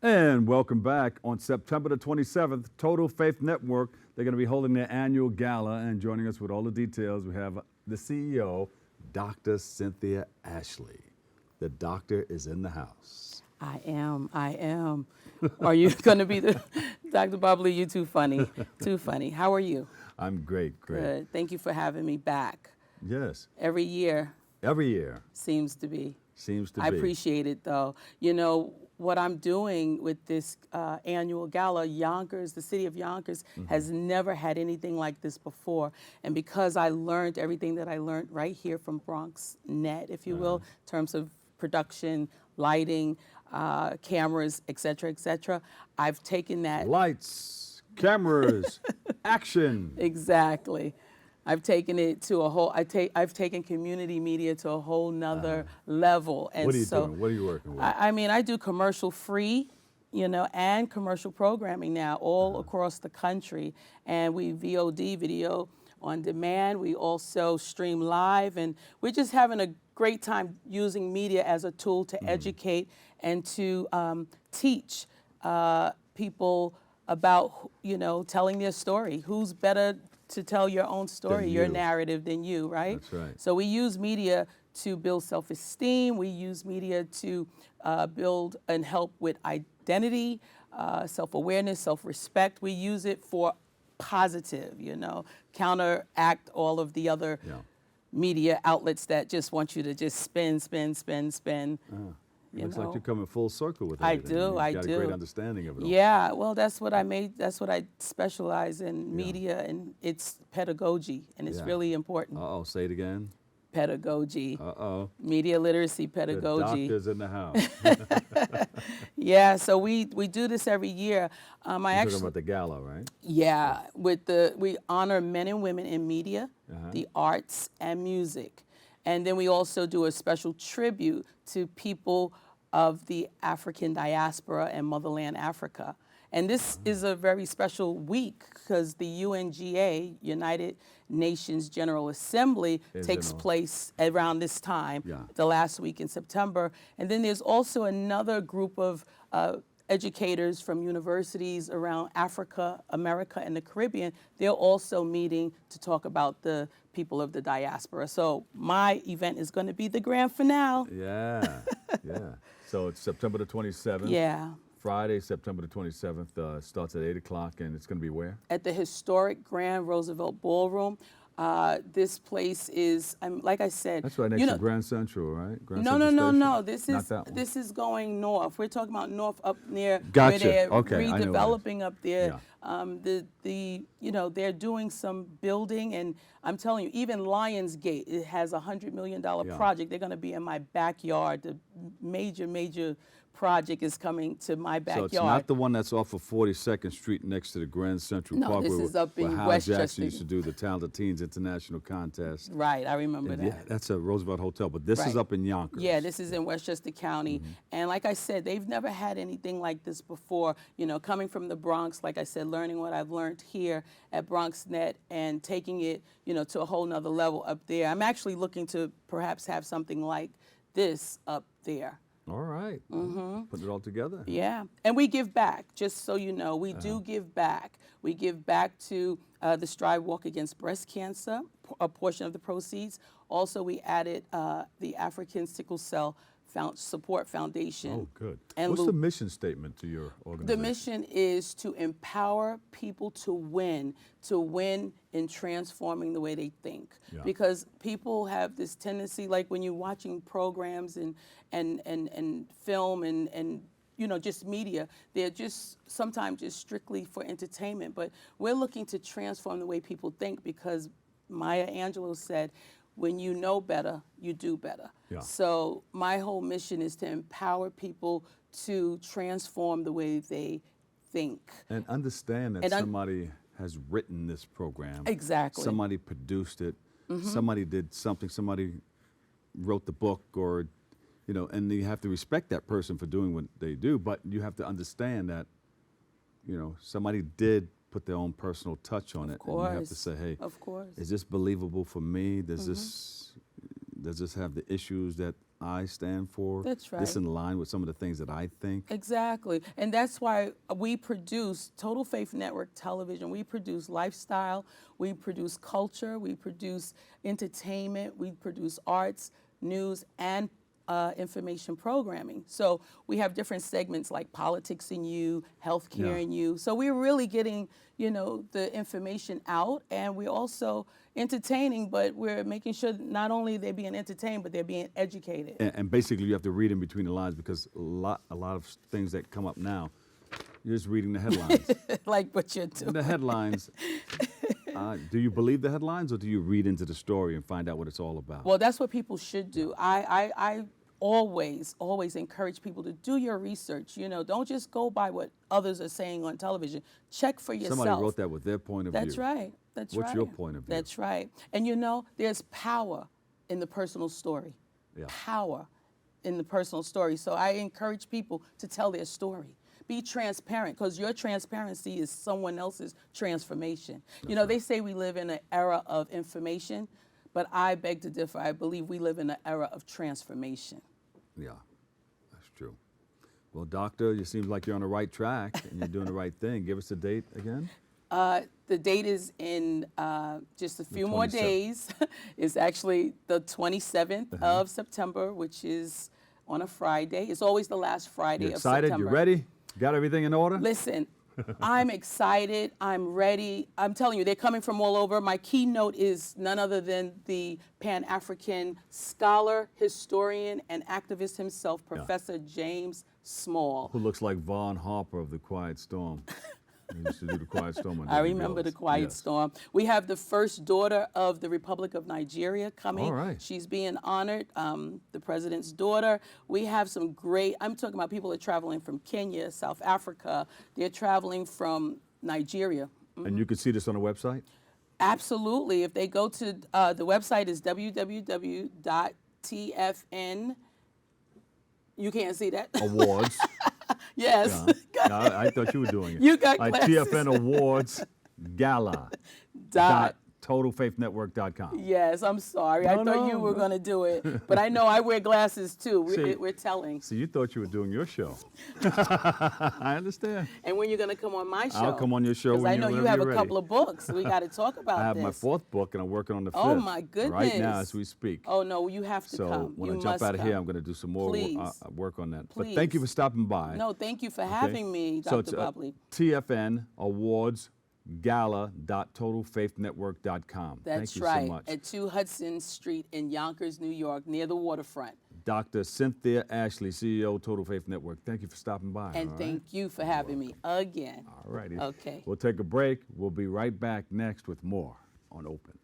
And welcome back. On September the 27th, Total Faith Network, they're going to be holding their annual gala, and joining us with all the details, we have the CEO, Dr. Cynthia Ashley. The doctor is in the house. I am. Are you going to be the Dr. Bubbly? You too funny. Too funny. How are you? I'm great. Good. Thank you for having me back. Yes. Every year Every year seems to be. seems to I be. appreciate it though. You know, what I'm doing with this annual gala, Yonkers, the city of Yonkers, has never had anything like this before. And because I learned everything that I learned right here from Bronx Net, if you will, in terms of production, lighting, cameras, et cetera, I've taken that. Lights, cameras, action. Exactly. I've taken it to a whole. I've taken community media to a whole nother level. And What are you so, doing? What are you working with? I mean, I do commercial free, and commercial programming now all across the country. And we VOD, video on demand. We also stream live, and we're just having a great time using media as a tool to educate and to teach people about, telling their story. Who's better to tell your own story, your you. narrative than you, right? That's right. So we use media to build self-esteem. We use media to build and help with identity, self-awareness, self-respect. We use it for positive, counteract all of the other Yeah. media outlets that just want you to just spin. Looks like you're coming full circle with I everything. do, You've I got do. a great understanding of it all. Yeah, well, that's what I specialize in, media, and it's pedagogy, and it's Yeah. really important. Uh-oh, say it again. Pedagogy, Uh-oh. media literacy The pedagogy. doctor's in the house. Yeah, so we do this every year. I You're actually, talking about the gala, right? yeah, we honor men and women in media, the arts, and music. And then we also do a special tribute to people of the African diaspora and motherland Africa. And this is a very special week because the UNGA, United Nations General Assembly, takes place around this time, the last week in September. And then there's also another group of educators from universities around Africa, America, and the Caribbean. They're also meeting to talk about the people of the diaspora. So my event is going to be the grand finale. Yeah, yeah. So it's September the 27th. Yeah. Friday, September the 27th, starts at 8 o'clock, and it's going to be where? At the historic Grand Roosevelt Ballroom. This place is, like I said. That's right next to Grand Central, right? Grand No. Central Station? This Not is that one. this is going north. We're talking about north up near Gotcha. where they're Okay, I know where it is. redeveloping up there. Yeah. They're doing some building, and I'm telling you, even Lionsgate, it has a $100 million project. They're going to be in my backyard. The major project is coming to my backyard. So it's not the one that's off of 42nd Street next to the Grand Central No, Park this where, is up where in Hal Jackson Westchester. used to do the Talented Teens International Contest. Right, I remember And that. yeah, that's a Roosevelt Hotel, but this is Right. up in Yonkers. Yeah, this is in Westchester County. And like I said, they've never had anything like this before. Coming from the Bronx, like I said, learning what I've learned here at BronxNet and taking it, to a whole nother level up there. I'm actually looking to perhaps have something like this up there. All right. Put it all together. Yeah, and we give back, just so you know. We do give back. We give back to the Strive Walk Against Breast Cancer, a portion of the proceeds. Also, we added the African Sickle Cell Support Foundation. Oh, good. And What's the mission statement to your organization? The mission is to empower people to win in transforming the way they think. Yeah. Because people have this tendency, like when you're watching programs and film and just media, they're just sometimes just strictly for entertainment. But we're looking to transform the way people think because Maya Angelou said, when you know better, you do better. Yeah. So my whole mission is to empower people to transform the way they think. And understand that somebody has written this program. Exactly. Somebody produced it. Somebody did something. Somebody wrote the book or, and you have to respect that person for doing what they do, but you have to understand that, somebody did put their own personal touch on it. And you have to say, hey, of course. is this believable for me? Does this have the issues that I stand for. That's right. This in line with some of the things that I think. Exactly. And that's why we produce Total Faith Network Television. We produce lifestyle, we produce culture, we produce entertainment, we produce arts, news, and information programming. So we have different segments like politics in you, healthcare Yeah. in you. So we're really getting, the information out, and we're also entertaining, but we're making sure that not only they're being entertained, but they're being educated. And basically, you have to read in between the lines because a lot of things that come up now, you're just reading the headlines. Like what you're doing. The headlines. Do you believe the headlines, or do you read into the story and find out what it's all about? Well, that's what people should do. I always encourage people to do your research. Don't just go by what others are saying on television. Check for yourself. Somebody wrote that with their point of view. That's right. That's right. What's your point of view? That's right. And there's power in the personal story. Yeah. Power in the personal story. So I encourage people to tell their story. Be transparent, because your transparency is someone else's transformation. They say we live in an era of information, but I beg to differ. I believe we live in an era of transformation. Yeah, that's true. Well, doctor, it seems like you're on the right track and you're doing the right thing. Give us the date again. The date is in just a few more 27th. days. It's actually the 27th of September, which is on a Friday. It's always the last Friday You of excited? September. You ready? Got everything in order? Listen, I'm excited. I'm ready. I'm telling you, they're coming from all over. My keynote is none other than the Pan-African scholar, historian, and activist himself, Professor James Small. Who looks like Vaughn Harper of The Quiet Storm. He used to do The Quiet Storm on I Debbie remember Mills. The Quiet Yes. Storm. We have the first daughter of the Republic of Nigeria coming. All right. She's being honored, the president's daughter. We have some great, I'm talking about people that are traveling from Kenya, South Africa. They're traveling from Nigeria. And you can see this on the website? Absolutely. If they go to, the website is www.tfn, you can't see that? Awards. Yes. Yeah. No, I thought you were doing it. You got glasses. TFN Awards Gala. TotalFaithNetwork.com. Yes, I'm sorry. I thought you were going to do it. But I know I wear glasses too. We're telling. So you thought you were doing your show. I understand. And when you're going to come on my show? I'll come on your show Because when I know you have a couple of books. We got to talk about I have this. my 4th book, and I'm working on the 5th. Oh, my goodness. Right now as we speak. Oh, no, you have to come. So when I jump out of here, I'm going to do some more work on that. But thank you for stopping by. No, thank you for having me, So Dr. it's Bubley. TFN Awards Gala.TotalFaithNetwork.com. That's Thank you right. so much. At 2 Hudson Street in Yonkers, New York, near the waterfront. Dr. Cynthia Ashley, CEO, Total Faith Network. Thank you for stopping by. And thank you for having me again. All righty. Okay. We'll take a break. We'll be right back next with more on Open.